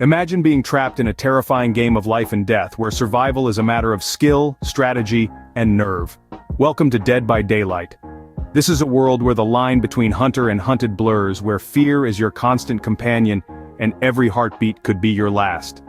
Imagine being trapped in a terrifying game of life and death where survival is a matter of skill, strategy, and nerve. Welcome to Dead by Daylight. This is a world where the line between hunter and hunted blurs, where fear is your constant companion and every heartbeat could be your last.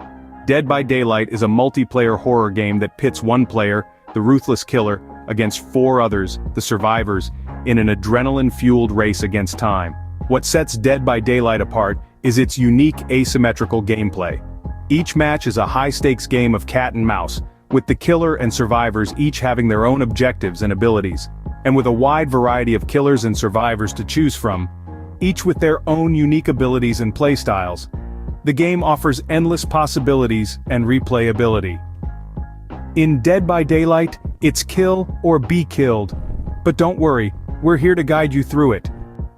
Dead by Daylight is a multiplayer horror game that pits one player, the ruthless killer, against four others, the survivors, in an adrenaline-fueled race against time. What sets Dead by Daylight apart is its unique asymmetrical gameplay. Each match is a high-stakes game of cat and mouse, with the killer and survivors each having their own objectives and abilities. And with a wide variety of killers and survivors to choose from, each with their own unique abilities and playstyles, the game offers endless possibilities and replayability. In Dead by Daylight, it's kill or be killed. But don't worry, we're here to guide you through it.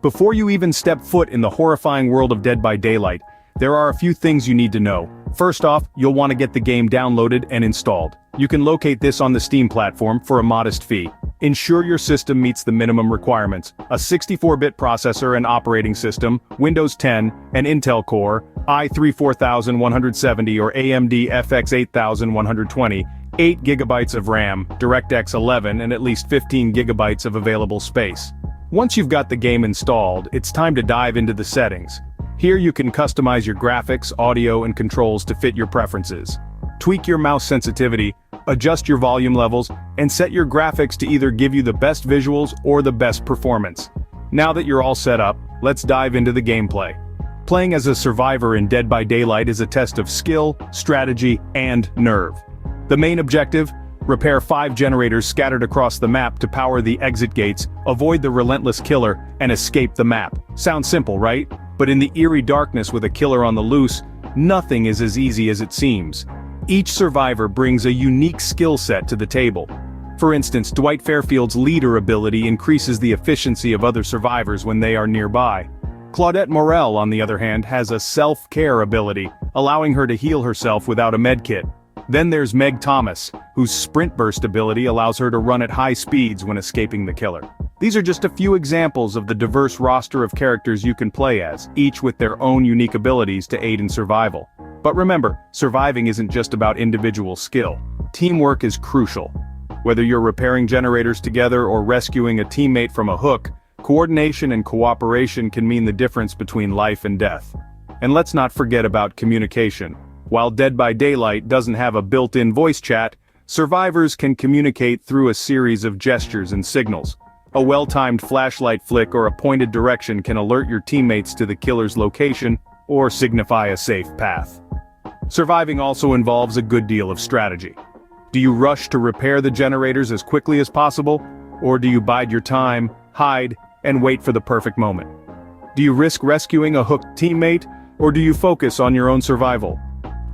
Before you even step foot in the horrifying world of Dead by Daylight, there are a few things you need to know. First off, you'll want to get the game downloaded and installed. You can locate this on the Steam platform for a modest fee. Ensure your system meets the minimum requirements: a 64-bit processor and operating system, Windows 10, an Intel Core, i3 4170 or AMD FX 8120, 8 GB of RAM, DirectX 11 and at least 15 GB of available space. Once you've got the game installed, it's time to dive into the settings. Here you can customize your graphics, audio and controls to fit your preferences. Tweak your mouse sensitivity, adjust your volume levels, and set your graphics to either give you the best visuals or the best performance. Now that you're all set up, let's dive into the gameplay. Playing as a survivor in Dead by Daylight is a test of skill, strategy, and nerve. The main objective: repair 5 generators scattered across the map to power the exit gates, avoid the relentless killer, and escape the map. Sounds simple, right? But in the eerie darkness with a killer on the loose, nothing is as easy as it seems. Each survivor brings a unique skill set to the table. For instance, Dwight Fairfield's leader ability increases the efficiency of other survivors when they are nearby. Claudette Morel, on the other hand, has a self-care ability, allowing her to heal herself without a medkit. Then there's Meg Thomas, whose sprint burst ability allows her to run at high speeds when escaping the killer. These are just a few examples of the diverse roster of characters you can play as, each with their own unique abilities to aid in survival. But remember, surviving isn't just about individual skill. Teamwork is crucial. Whether you're repairing generators together or rescuing a teammate from a hook, coordination and cooperation can mean the difference between life and death. And let's not forget about communication. While Dead by Daylight doesn't have a built-in voice chat, survivors can communicate through a series of gestures and signals. A well-timed flashlight flick or a pointed direction can alert your teammates to the killer's location or signify a safe path. Surviving also involves a good deal of strategy. Do you rush to repair the generators as quickly as possible, or do you bide your time, hide, and wait for the perfect moment? Do you risk rescuing a hooked teammate, or do you focus on your own survival?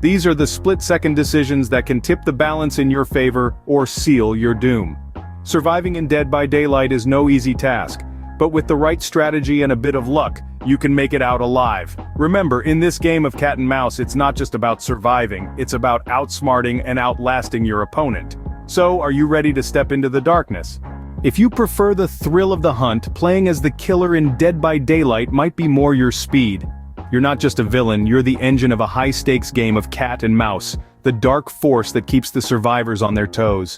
These are the split-second decisions that can tip the balance in your favor or seal your doom. Surviving in Dead by Daylight is no easy task, but with the right strategy and a bit of luck, you can make it out alive. Remember, in this game of cat and mouse, it's not just about surviving, it's about outsmarting and outlasting your opponent. So, are you ready to step into the darkness? If you prefer the thrill of the hunt, playing as the killer in Dead by Daylight might be more your speed. You're not just a villain, you're the engine of a high-stakes game of cat and mouse, the dark force that keeps the survivors on their toes.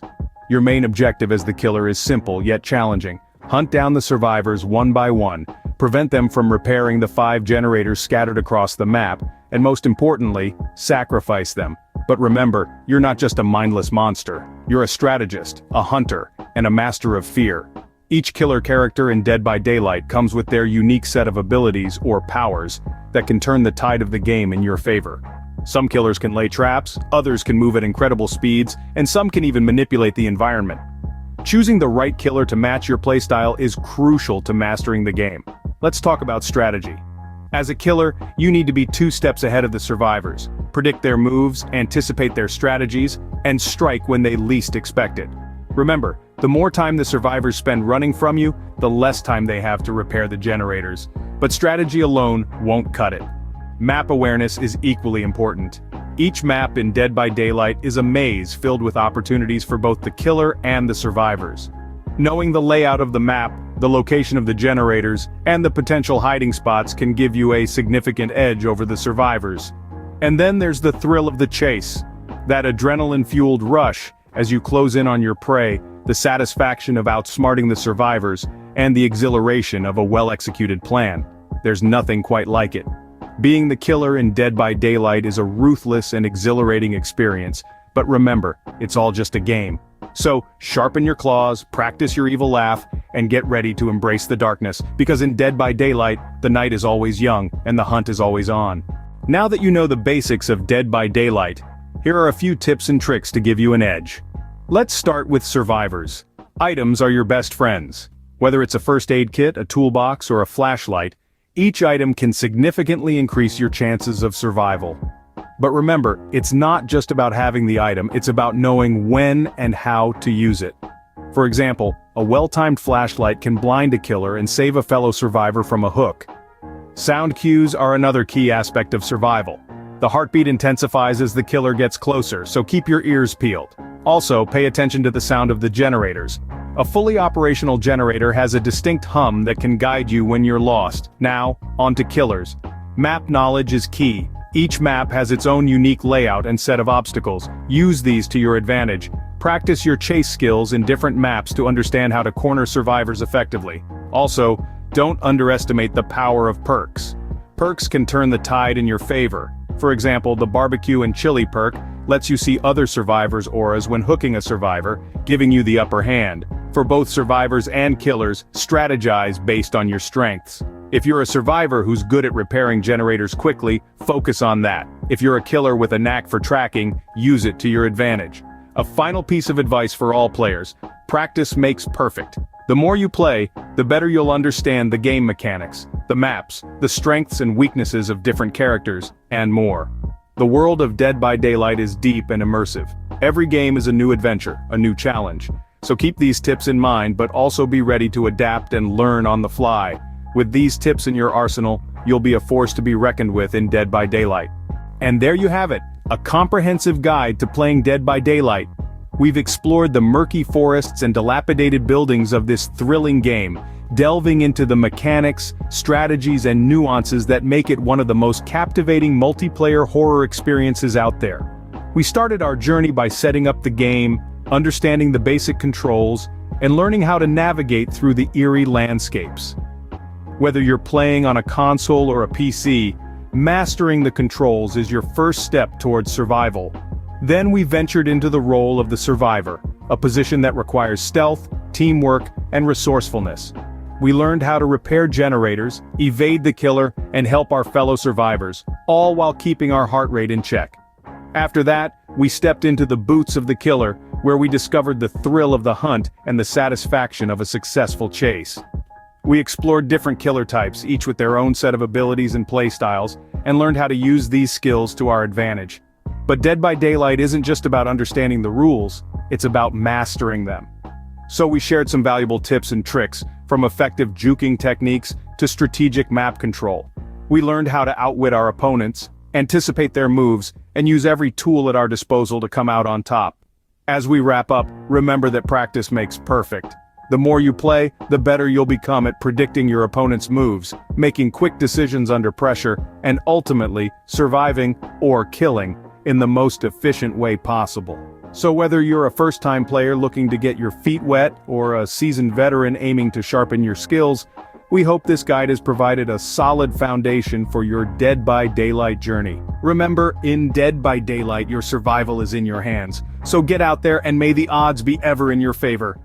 Your main objective as the killer is simple yet challenging. Hunt down the survivors one by one, prevent them from repairing the 5 generators scattered across the map, and most importantly, sacrifice them. But remember, you're not just a mindless monster. You're a strategist, a hunter, and a master of fear. Each killer character in Dead by Daylight comes with their unique set of abilities or powers that can turn the tide of the game in your favor. Some killers can lay traps, others can move at incredible speeds, and some can even manipulate the environment. Choosing the right killer to match your playstyle is crucial to mastering the game. Let's talk about strategy. As a killer, you need to be 2 steps ahead of the survivors, predict their moves, anticipate their strategies, and strike when they least expect it. Remember, the more time the survivors spend running from you, the less time they have to repair the generators. But strategy alone won't cut it. Map awareness is equally important. Each map in Dead by Daylight is a maze filled with opportunities for both the killer and the survivors. Knowing the layout of the map, the location of the generators, and the potential hiding spots can give you a significant edge over the survivors. And then there's the thrill of the chase. That adrenaline-fueled rush as you close in on your prey, the satisfaction of outsmarting the survivors, and the exhilaration of a well-executed plan. There's nothing quite like it. Being the killer in Dead by Daylight is a ruthless and exhilarating experience, but remember, it's all just a game. So, sharpen your claws, practice your evil laugh, and get ready to embrace the darkness, because in Dead by Daylight, the night is always young, and the hunt is always on. Now that you know the basics of Dead by Daylight, here are a few tips and tricks to give you an edge. Let's start with survivors. Items are your best friends. Whether it's a first aid kit, a toolbox, or a flashlight, each item can significantly increase your chances of survival. But remember, it's not just about having the item, it's about knowing when and how to use it. For example, a well-timed flashlight can blind a killer and save a fellow survivor from a hook. Sound cues are another key aspect of survival. The heartbeat intensifies as the killer gets closer, so keep your ears peeled. Also, pay attention to the sound of the generators. A fully operational generator has a distinct hum that can guide you when you're lost. Now, on to killers. Map knowledge is key. Each map has its own unique layout and set of obstacles. Use these to your advantage. Practice your chase skills in different maps to understand how to corner survivors effectively. Also, don't underestimate the power of perks. Perks can turn the tide in your favor. For example, the barbecue and chili perk lets you see other survivors' auras when hooking a survivor, giving you the upper hand. For both survivors and killers, strategize based on your strengths. If you're a survivor who's good at repairing generators quickly, focus on that. If you're a killer with a knack for tracking, use it to your advantage. A final piece of advice for all players: practice makes perfect. The more you play, the better you'll understand the game mechanics, the maps, the strengths and weaknesses of different characters, and more. The world of Dead by Daylight is deep and immersive. Every game is a new adventure, a new challenge. So keep these tips in mind, but also be ready to adapt and learn on the fly. With these tips in your arsenal, you'll be a force to be reckoned with in Dead by Daylight. And there you have it, a comprehensive guide to playing Dead by Daylight. We've explored the murky forests and dilapidated buildings of this thrilling game, delving into the mechanics, strategies, and nuances that make it one of the most captivating multiplayer horror experiences out there. We started our journey by setting up the game, understanding the basic controls, and learning how to navigate through the eerie landscapes. Whether you're playing on a console or a PC, mastering the controls is your first step towards survival. Then we ventured into the role of the survivor, a position that requires stealth, teamwork, and resourcefulness. We learned how to repair generators, evade the killer, and help our fellow survivors, all while keeping our heart rate in check. After that, we stepped into the boots of the killer, where we discovered the thrill of the hunt and the satisfaction of a successful chase. We explored different killer types, each with their own set of abilities and playstyles, and learned how to use these skills to our advantage. But Dead by Daylight isn't just about understanding the rules, it's about mastering them. So we shared some valuable tips and tricks, from effective juking techniques to strategic map control. We learned how to outwit our opponents, anticipate their moves, and use every tool at our disposal to come out on top. As we wrap up, remember that practice makes perfect. The more you play, the better you'll become at predicting your opponent's moves, making quick decisions under pressure, and ultimately, surviving, or killing, in the most efficient way possible. So whether you're a first-time player looking to get your feet wet, or a seasoned veteran aiming to sharpen your skills, we hope this guide has provided a solid foundation for your Dead by Daylight journey. Remember, in Dead by Daylight your survival is in your hands, so get out there and may the odds be ever in your favor.